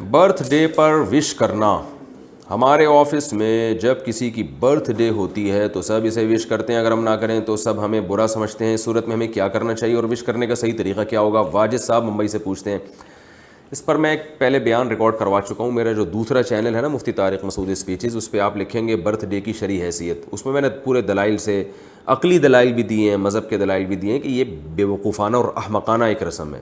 Birth day پر وش کرنا. ہمارے office میں جب کسی کی برتھ ڈے ہوتی ہے تو سب اسے وش کرتے ہیں, اگر ہم نہ کریں تو سب ہمیں برا سمجھتے ہیں. اس صورت میں ہمیں کیا کرنا چاہیے اور وش کرنے کا صحیح طریقہ کیا ہوگا؟ واجد صاحب ممبئی سے پوچھتے ہیں. اس پر میں ایک پہلے بیان ریکارڈ کروا چکا ہوں. میرا جو دوسرا چینل ہے نا مفتی طارق مسعود اسپیچز, اس پہ آپ لکھیں گے برتھ ڈے کی شرعی حیثیت. اس میں نے پورے دلائل سے عقلی دلائل بھی دیے ہیں, مذہب کے دلائل بھی دیے ہیں کہ یہ بے وقوفانہ اور احمقانہ ایک رسم ہے.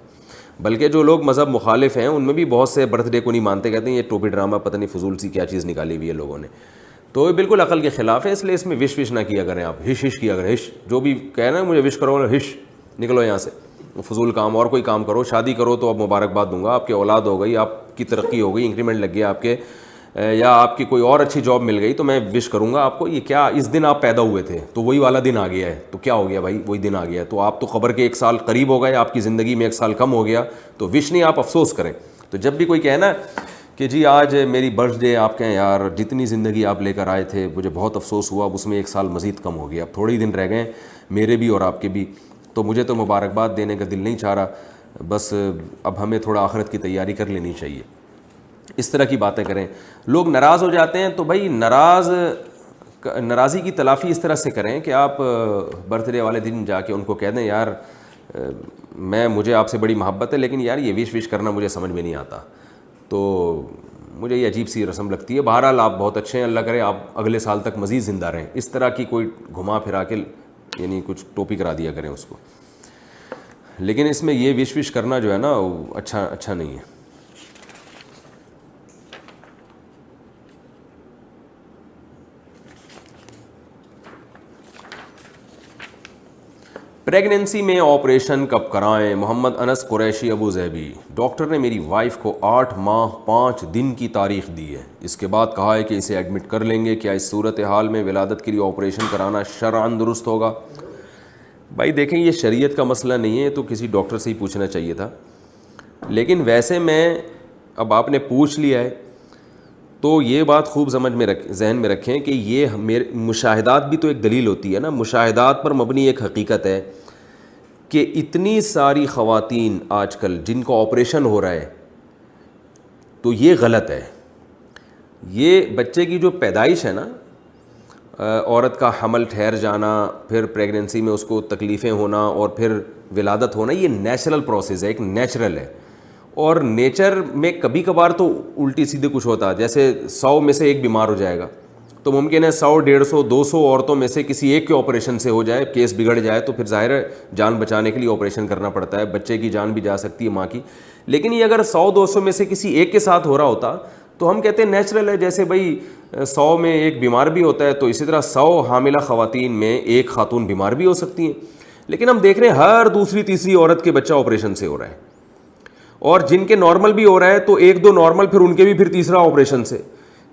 بلکہ جو لوگ مذہب مخالف ہیں ان میں بھی بہت سے برتھ ڈے کو نہیں مانتے, کہتے ہیں یہ ٹوپی ڈرامہ پتہ نہیں فضول سی کیا چیز نکالی ہوئی ہے لوگوں نے. تو یہ بالکل عقل کے خلاف ہے, اس لیے اس میں وش نہ کیا کریں آپ. ہش کیا کریں, ہش جو بھی کہنا ہے مجھے وش کرو, ہش نکلو یہاں سے, فضول کام. اور کوئی کام کرو, شادی کرو تو اب مبارکباد دوں گا, آپ کی اولاد ہو گئی, آپ کی ترقی ہو گئی, انکریمنٹ لگ گیا آپ کے, یا آپ کی کوئی اور اچھی جاب مل گئی تو میں وش کروں گا آپ کو. یہ کیا اس دن آپ پیدا ہوئے تھے تو وہی والا دن آ گیا ہے, تو کیا ہو گیا بھائی, وہی دن آ گیا ہے. تو آپ تو قبر کے 1 سال قریب ہو گئے, آپ کی زندگی میں 1 سال کم ہو گیا, تو وش نہیں, آپ افسوس کریں. تو جب بھی کوئی کہنا کہ جی آج میری برتھ ڈے, آپ کہیں یار جتنی زندگی آپ لے کر آئے تھے مجھے بہت افسوس ہوا, اب اس میں 1 سال مزید کم ہو گیا, اب تھوڑے ہی دن رہ گئے میرے بھی اور آپ کے بھی, تو مجھے تو مبارکباد دینے کا دل نہیں چاہ رہا, بس اب ہمیں تھوڑا آخرت کی تیاری کر لینی چاہیے. اس طرح کی باتیں کریں. لوگ ناراض ہو جاتے ہیں تو بھائی ناراضی کی تلافی اس طرح سے کریں کہ آپ برتھ ڈے والے دن جا کے ان کو کہہ دیں یار مجھے آپ سے بڑی محبت ہے لیکن یار یہ وش کرنا مجھے سمجھ میں نہیں آتا, تو مجھے یہ عجیب سی رسم لگتی ہے. بہرحال آپ بہت اچھے ہیں, اللہ کرے آپ اگلے سال تک مزید زندہ رہیں. اس طرح کی کوئی گھما پھرا کے یعنی کچھ ٹوپی کرا دیا کریں اس کو. لیکن اس میں یہ وش کرنا جو ہے نا اچھا نہیں ہے. پریگننسی میں آپریشن کب کرائیں؟ محمد انس قریشی ابو ظہبی. ڈاکٹر نے میری وائف کو 8 ماہ 5 دن کی تاریخ دی ہے, اس کے بعد کہا ہے کہ اسے ایڈمٹ کر لیں گے, کیا اس صورتحال میں ولادت کے لیے آپریشن کرانا شرعاً درست ہوگا؟ بھائی دیکھیں یہ شریعت کا مسئلہ نہیں ہے, تو کسی ڈاکٹر سے ہی پوچھنا چاہیے تھا. لیکن ویسے میں اب آپ نے پوچھ لیا ہے تو یہ بات خوب ذہن میں رکھیں کہ یہ مشاہدات بھی تو ایک دلیل ہوتی ہے نا. مشاہدات پر مبنی ایک حقیقت ہے کہ اتنی ساری خواتین آج کل جن کو آپریشن ہو رہا ہے تو یہ غلط ہے. یہ بچے کی جو پیدائش ہے نا, عورت کا حمل ٹھہر جانا, پھر پریگننسی میں اس کو تکلیفیں ہونا اور پھر ولادت ہونا, یہ نیچرل پروسیس ہے, ایک نیچرل ہے. اور نیچر میں کبھی کبھار تو الٹی سیدھے کچھ ہوتا ہے, جیسے 100 میں سے ایک بیمار ہو جائے گا تو ممکن ہے 100 150 200 عورتوں میں سے کسی ایک کے آپریشن سے ہو جائے, کیس بگڑ جائے, تو پھر ظاہر ہے جان بچانے کے لیے آپریشن کرنا پڑتا ہے. بچے کی جان بھی جا سکتی ہے ماں کی. لیکن یہ اگر 100 200 میں سے کسی ایک کے ساتھ ہو رہا ہوتا تو ہم کہتے ہیں نیچرل ہے. جیسے بھائی 100 میں ایک بیمار بھی ہوتا ہے تو اسی طرح 100 حاملہ خواتین میں ایک خاتون بیمار بھی ہو سکتی ہیں. لیکن ہم دیکھ رہے ہیں ہر دوسری تیسری عورت کے بچہ آپریشن سے ہو رہا ہے, اور جن کے نارمل بھی ہو رہا ہے تو 1 2 نارمل, پھر ان کے بھی پھر تیسرا آپریشن سے.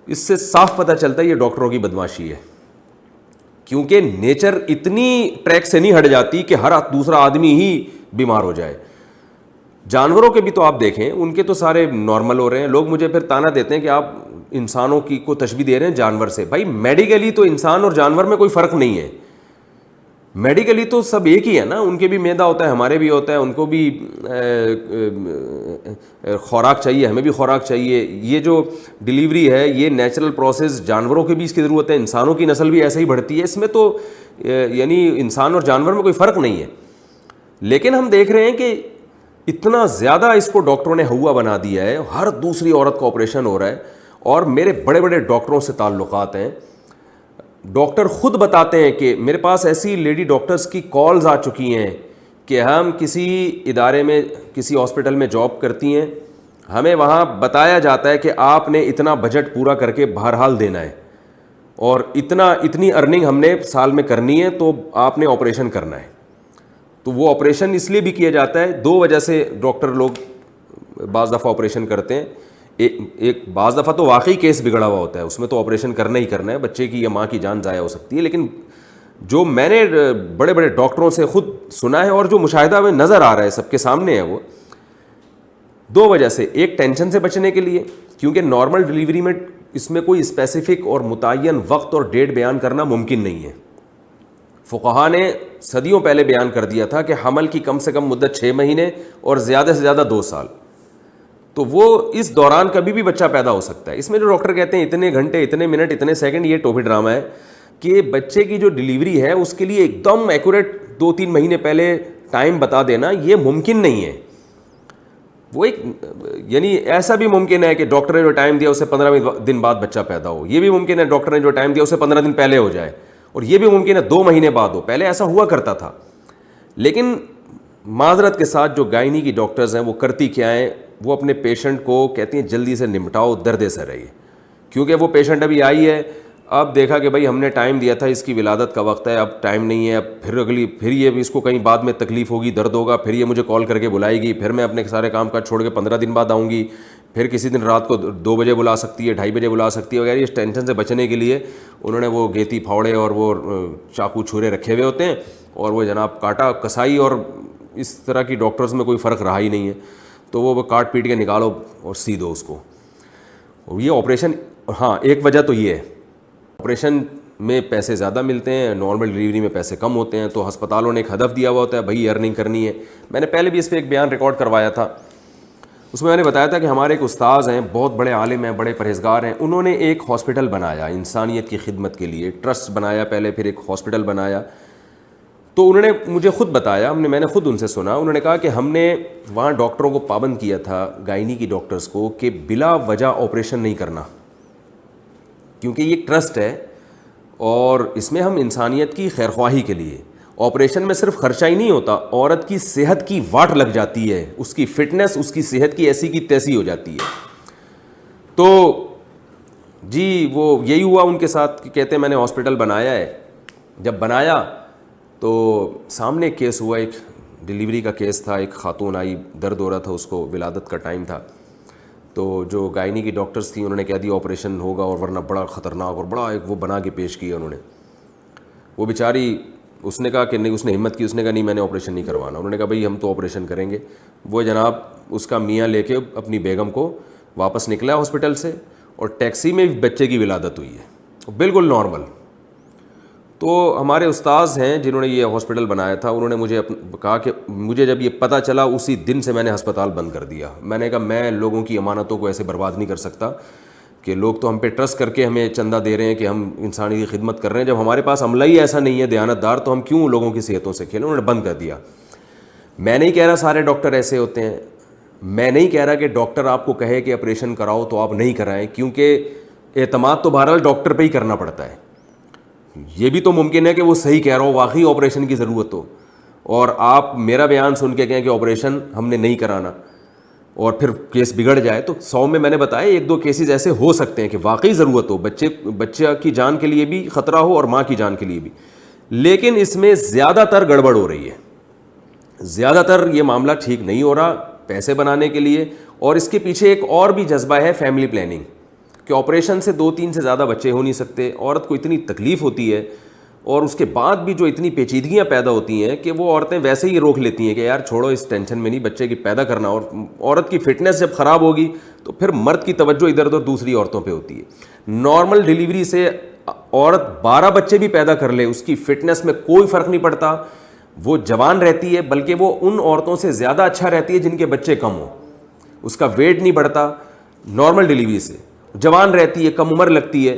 اس سے صاف پتہ چلتا ہے یہ ڈاکٹروں کی بدماشی ہے, کیونکہ نیچر اتنی ٹریک سے نہیں ہٹ جاتی کہ ہر دوسرا آدمی ہی بیمار ہو جائے. جانوروں کے بھی تو آپ دیکھیں, ان کے تو سارے نارمل ہو رہے ہیں. لوگ مجھے پھر تانا دیتے ہیں کہ آپ انسانوں کی کو تشبیہ دے رہے ہیں جانور سے. بھائی میڈیکلی تو انسان اور جانور میں کوئی فرق نہیں ہے, میڈیکلی تو سب ایک ہی ہے نا. ان کے بھی معدہ ہوتا ہے, ہمارے بھی ہوتا ہے, ان کو بھی خوراک چاہیے, ہمیں بھی خوراک چاہیے. یہ جو ڈیلیوری ہے یہ نیچرل پروسیس, جانوروں کی بھی اس کی ضرورت ہے, انسانوں کی نسل بھی ایسے ہی بڑھتی ہے. اس میں تو یعنی انسان اور جانور میں کوئی فرق نہیں ہے. لیکن ہم دیکھ رہے ہیں کہ اتنا زیادہ اس کو ڈاکٹروں نے ہوا بنا دیا ہے, ہر دوسری عورت کا آپریشن ہو رہا ہے. اور میرے بڑے بڑے ڈاکٹروں سے تعلقات ہیں, ڈاکٹر خود بتاتے ہیں کہ میرے پاس ایسی لیڈی ڈاکٹرز کی کالز آ چکی ہیں کہ ہم کسی ادارے میں کسی ہاسپٹل میں جاب کرتی ہیں, ہمیں وہاں بتایا جاتا ہے کہ آپ نے اتنا بجٹ پورا کر کے بہرحال دینا ہے اور اتنی ارننگ ہم نے سال میں کرنی ہے, تو آپ نے آپریشن کرنا ہے. تو وہ آپریشن اس لیے بھی کیا جاتا ہے, 2 وجہ سے ڈاکٹر لوگ بعض دفعہ آپریشن کرتے ہیں. ایک بعض دفعہ تو واقعی کیس بگڑا ہوا ہوتا ہے, اس میں تو آپریشن کرنا ہی کرنا ہے, بچے کی یا ماں کی جان ضائع ہو سکتی ہے. لیکن جو میں نے بڑے بڑے ڈاکٹروں سے خود سنا ہے اور جو مشاہدہ میں نظر آ رہا ہے سب کے سامنے ہے, وہ 2 وجہ سے. ایک ٹینشن سے بچنے کے لیے, کیونکہ نارمل ڈیلیوری میں اس میں کوئی اسپیسیفک اور متعین وقت اور ڈیٹ بیان کرنا ممکن نہیں ہے. فقہا نے صدیوں پہلے بیان کر دیا تھا کہ حمل کی کم سے کم مدت 6 مہینے اور زیادہ سے زیادہ 2 سال. تو وہ اس دوران کبھی بھی بچہ پیدا ہو سکتا ہے. اس میں جو ڈاکٹر کہتے ہیں اتنے گھنٹے, اتنے منٹ, اتنے سیکنڈ, یہ ٹوپی ڈرامہ ہے کہ بچے کی جو ڈلیوری ہے اس کے لیے ایک دم ایکوریٹ 2-3 مہینے پہلے ٹائم بتا دینا یہ ممکن نہیں ہے. وہ ایک یعنی ایسا بھی ممکن ہے کہ ڈاکٹر نے جو ٹائم دیا اسے 15 دن بعد بچہ پیدا ہو, یہ بھی ممکن ہے ڈاکٹر نے جو ٹائم دیا اسے 15 دن پہلے ہو جائے, اور یہ بھی ممکن ہے 2 مہینے بعد ہو. پہلے ایسا ہوا کرتا تھا. لیکن معذرت کے ساتھ جو گائنی کی ڈاکٹرز ہیں وہ کرتی کیا ہیں, وہ اپنے پیشنٹ کو کہتی ہیں جلدی سے نمٹاؤ, درد سے رہیے, کیونکہ وہ پیشنٹ ابھی آئی ہے, اب دیکھا کہ بھائی ہم نے ٹائم دیا تھا, اس کی ولادت کا وقت ہے, اب ٹائم نہیں ہے, اب پھر یہ بھی اس کو کہیں بعد میں تکلیف ہوگی, درد ہوگا, پھر یہ مجھے کال کر کے بلائے گی, پھر میں اپنے سارے کام کاج چھوڑ کے 15 دن بعد آؤں گی, پھر کسی دن رات کو 2 بجے بلا سکتی ہے, 2:30 بجے بلا سکتی ہے وغیرہ. اس ٹینشن سے بچنے کے لیے انہوں نے وہ گیتی پھاوڑے اور وہ چاقو چھرے رکھے ہوئے ہوتے ہیں, اور وہ جناب کاٹا کسائی اور اس طرح کی ڈاکٹرز میں کوئی فرق رہا ہی نہیں ہے, تو وہ کاٹ پیٹ کے نکالو اور سی دو اس کو. اور یہ آپریشن, ہاں ایک وجہ تو یہ ہے, آپریشن میں پیسے زیادہ ملتے ہیں, نارمل ڈلیوری میں پیسے کم ہوتے ہیں, تو ہسپتالوں نے ایک ہدف دیا ہوا ہوتا ہے بھائی ارننگ کرنی ہے. میں نے پہلے بھی اس پہ ایک بیان ریکارڈ کروایا تھا, اس میں نے بتایا تھا کہ ہمارے ایک استاذ ہیں, بہت بڑے عالم ہیں, بڑے پرہیزگار ہیں, انہوں نے ایک ہاسپٹل بنایا انسانیت کی خدمت کے لیے, ٹرسٹ بنایا پہلے, پھر ایک ہاسپٹل بنایا. تو انہوں نے مجھے خود بتایا, میں نے خود ان سے سنا, انہوں نے کہا کہ ہم نے وہاں ڈاکٹروں کو پابند کیا تھا, گائنی کی ڈاکٹرز کو, کہ بلا وجہ آپریشن نہیں کرنا, کیونکہ یہ ٹرسٹ ہے اور اس میں ہم انسانیت کی خیرخواہی کے لیے. آپریشن میں صرف خرچہ ہی نہیں ہوتا, عورت کی صحت کی واٹ لگ جاتی ہے, اس کی فٹنس, اس کی صحت کی ایسی کی تیسی ہو جاتی ہے. تو جی وہ یہی ہوا ان کے ساتھ کہ کہتے ہیں میں نے ہاسپٹل بنایا ہے. جب بنایا تو سامنے ایک کیس ہوا, ایک ڈلیوری کا کیس تھا, ایک خاتون آئی, درد ہو رہا تھا اس کو, ولادت کا ٹائم تھا. تو جو گائنی کی ڈاکٹرز تھیں انہوں نے کہہ دیا آپریشن ہوگا, اور ورنہ بڑا خطرناک, اور بڑا ایک وہ بنا کے پیش کیا انہوں نے. وہ بیچاری, اس نے کہا کہ نہیں, اس نے ہمت کی, اس نے کہا نہیں میں نے آپریشن نہیں کروانا. انہوں نے کہا بھائی ہم تو آپریشن کریں گے. وہ جناب اس کا میاں لے کے اپنی بیگم کو واپس نکلا ہاسپٹل سے, اور ٹیکسی میں بچے کی ولادت ہوئی ہے, بالکل نارمل. تو ہمارے استاذ ہیں جنہوں نے یہ ہاسپٹل بنایا تھا, انہوں نے مجھے کہا کہ مجھے جب یہ پتہ چلا اسی دن سے میں نے ہسپتال بند کر دیا. میں نے کہا میں لوگوں کی امانتوں کو ایسے برباد نہیں کر سکتا کہ لوگ تو ہم پہ ٹرسٹ کر کے ہمیں چندہ دے رہے ہیں کہ ہم انسانی کی خدمت کر رہے ہیں, جب ہمارے پاس عملہ ہی ایسا نہیں ہے دیانت دار, تو ہم کیوں لوگوں کی صحتوں سے کھیلیں. انہوں نے بند کر دیا. میں نہیں کہہ رہا سارے ڈاکٹر ایسے ہوتے ہیں, میں نہیں کہہ رہا کہ ڈاکٹر آپ کو کہے کہ آپریشن کراؤ تو آپ نہیں کرائیں, کیونکہ اعتماد تو بہرحال ڈاکٹر پہ ہی کرنا پڑتا ہے. یہ بھی تو ممکن ہے کہ وہ صحیح کہہ رہا ہو, واقعی آپریشن کی ضرورت ہو, اور آپ میرا بیان سن کے کہیں کہ آپریشن ہم نے نہیں کرانا, اور پھر کیس بگڑ جائے. تو 100 میں نے بتایا 1-2 کیسز ایسے ہو سکتے ہیں کہ واقعی ضرورت ہو, بچہ کی جان کے لیے بھی خطرہ ہو اور ماں کی جان کے لیے بھی. لیکن اس میں زیادہ تر گڑبڑ ہو رہی ہے, زیادہ تر یہ معاملہ ٹھیک نہیں ہو رہا پیسے بنانے کے لیے. اور اس کے پیچھے ایک اور بھی جذبہ ہے, فیملی پلاننگ, کہ آپریشن سے 2-3 سے زیادہ بچے ہو نہیں سکتے. عورت کو اتنی تکلیف ہوتی ہے, اور اس کے بعد بھی جو اتنی پیچیدگیاں پیدا ہوتی ہیں کہ وہ عورتیں ویسے ہی روک لیتی ہیں کہ یار چھوڑو, اس ٹینشن میں نہیں, بچے کی پیدا کرنا. اور عورت کی فٹنس جب خراب ہوگی تو پھر مرد کی توجہ ادھر ادھر دوسری عورتوں پہ ہوتی ہے. نارمل ڈلیوری سے عورت 12 بچے بھی پیدا کر لے, اس کی فٹنس میں کوئی فرق نہیں پڑتا, وہ جوان رہتی ہے, بلکہ وہ ان عورتوں سے زیادہ اچھا رہتی ہے جن کے بچے کم ہوں. اس کا ویٹ نہیں بڑھتا نارمل ڈلیوری سے, جوان رہتی ہے, کم عمر لگتی ہے.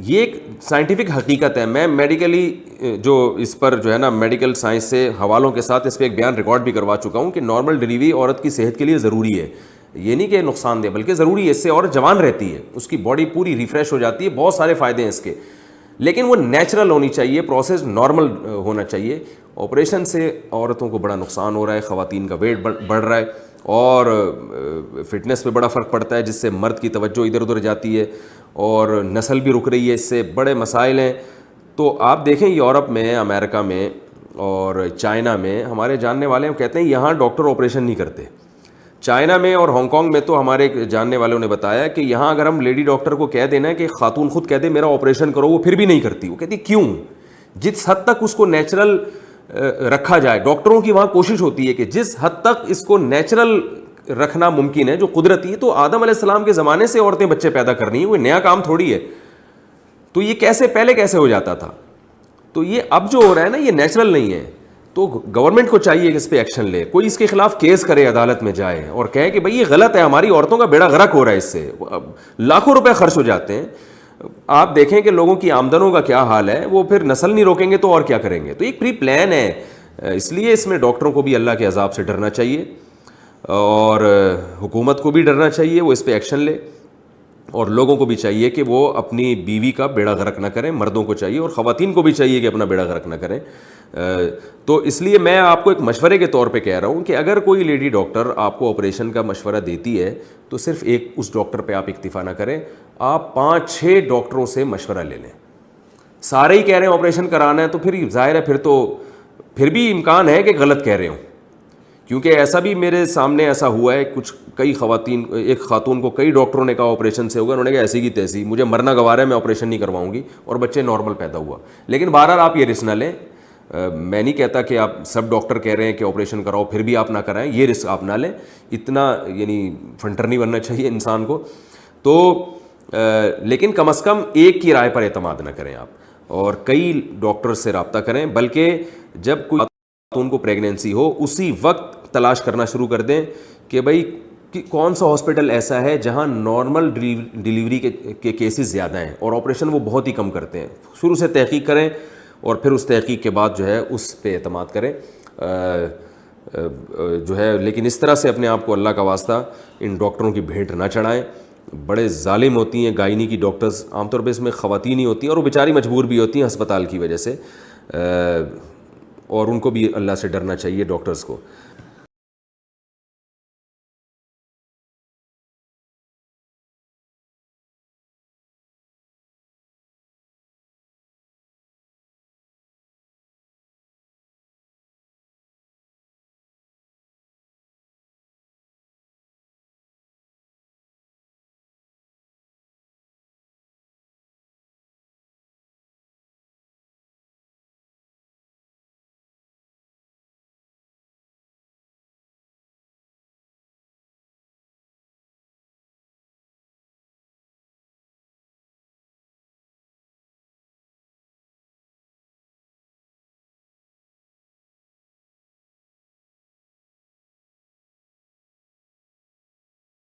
یہ ایک سائنٹیفک حقیقت ہے. میں میڈیکلی جو اس پر جو ہے نا میڈیکل سائنس سے حوالوں کے ساتھ اس پہ ایک بیان ریکارڈ بھی کروا چکا ہوں کہ نارمل ڈلیوری عورت کی صحت کے لیے ضروری ہے. یہ نہیں کہ نقصان دہ, بلکہ ضروری ہے. اس سے عورت جوان رہتی ہے, اس کی باڈی پوری ریفریش ہو جاتی ہے, بہت سارے فائدے ہیں اس کے. لیکن وہ نیچرل ہونی چاہیے, پروسیس نارمل ہونا چاہیے. آپریشن سے عورتوں کو بڑا نقصان ہو رہا ہے, خواتین کا ویٹ بڑھ رہا ہے, اور فٹنس پہ بڑا فرق پڑتا ہے, جس سے مرد کی توجہ ادھر ادھر جاتی ہے, اور نسل بھی رک رہی ہے. اس سے بڑے مسائل ہیں. تو آپ دیکھیں یورپ میں, امریکہ میں اور چائنا میں ہمارے جاننے والے کہتے ہیں یہاں ڈاکٹر آپریشن نہیں کرتے. چائنا میں اور ہانگ کانگ میں تو ہمارے جاننے والوں نے بتایا کہ یہاں اگر ہم لیڈی ڈاکٹر کو کہہ دینا کہ خاتون خود کہہ دے میرا آپریشن کرو, وہ پھر بھی نہیں کرتی. وہ کہتی کیوں؟ جس حد تک اس کو نیچرل رکھا جائے, ڈاکٹروں کی وہاں کوشش ہوتی ہے کہ جس حد تک اس کو نیچرل رکھنا ممکن ہے, جو قدرتی ہے. تو آدم علیہ السلام کے زمانے سے عورتیں بچے پیدا کرنی ہیں, کوئی نیا کام تھوڑی ہے. تو یہ کیسے پہلے کیسے ہو جاتا تھا؟ تو یہ اب جو ہو رہا ہے نا, یہ نیچرل نہیں ہے. تو گورنمنٹ کو چاہیے کہ اس پہ ایکشن لے, کوئی اس کے خلاف کیس کرے, عدالت میں جائے اور کہے کہ بھئی یہ غلط ہے, ہماری عورتوں کا بیڑا غرق ہو رہا ہے, اس سے لاکھوں روپے خرچ ہو جاتے ہیں. آپ دیکھیں کہ لوگوں کی آمدنوں کا کیا حال ہے, وہ پھر نسل نہیں روکیں گے تو اور کیا کریں گے. تو ایک پری پلان ہے, اس لیے اس میں ڈاکٹروں کو بھی اللہ کے عذاب سے ڈرنا چاہیے اور حکومت کو بھی ڈرنا چاہیے, وہ اس پہ ایکشن لے, اور لوگوں کو بھی چاہیے کہ وہ اپنی بیوی کا بیڑا غرق نہ کریں. مردوں کو چاہیے اور خواتین کو بھی چاہیے کہ اپنا بیڑا غرق نہ کریں. تو اس لیے میں آپ کو ایک مشورے کے طور پہ کہہ رہا ہوں کہ اگر کوئی لیڈی ڈاکٹر آپ کو آپریشن کا مشورہ دیتی ہے تو صرف ایک اس ڈاکٹر پہ آپ اکتفا نہ کریں, آپ 5-6 ڈاکٹروں سے مشورہ لے لیں. سارے ہی کہہ رہے ہیں آپریشن کرانا ہے تو پھر ظاہر ہے پھر بھی امکان ہے کہ غلط کہہ رہے ہوں, کیونکہ ایسا بھی میرے سامنے ایسا ہوا ہے. کئی خواتین, ایک خاتون کو کئی ڈاکٹروں نے کہا آپریشن سے ہوگا, انہوں نے کہا ایسی کی تیسی, مجھے مرنا گوارا ہے, میں آپریشن نہیں کرواؤں گی, اور بچے نارمل پیدا ہوا. لیکن بہرحال آپ یہ رسک نہ لیں. میں نہیں کہتا کہ آپ سب ڈاکٹر کہہ رہے ہیں کہ آپریشن کراؤ پھر بھی آپ نہ کرائیں, یہ رسک آپ نہ لیں. اتنا یعنی فنٹر نہیں بننا چاہیے انسان کو. تو لیکن کم از کم ایک کی رائے پر اعتماد نہ کریں آپ, اور کئی ڈاکٹر سے رابطہ کریں. بلکہ جب کوئی خاتون کو پریگنینسی ہو اسی وقت تلاش کرنا شروع کر دیں کہ بھئی کون سا ہاسپٹل ایسا ہے جہاں نارمل ڈیلیوری کے کیسز زیادہ ہیں اور آپریشن وہ بہت ہی کم کرتے ہیں. شروع سے تحقیق کریں اور پھر اس تحقیق کے بعد جو ہے اس پہ اعتماد کریں جو ہے. لیکن اس طرح سے اپنے آپ کو اللہ کا واسطہ ان ڈاکٹروں کی بھیٹ نہ چڑھائیں. بڑے ظالم ہوتی ہیں گائنی کی ڈاکٹرز, عام طور پہ اس میں خواتین ہی ہوتی ہیں, اور وہ بیچاری مجبور بھی ہوتی ہیں ہسپتال کی وجہ سے, اور ان کو بھی اللہ سے ڈرنا چاہیے ڈاکٹرز کو.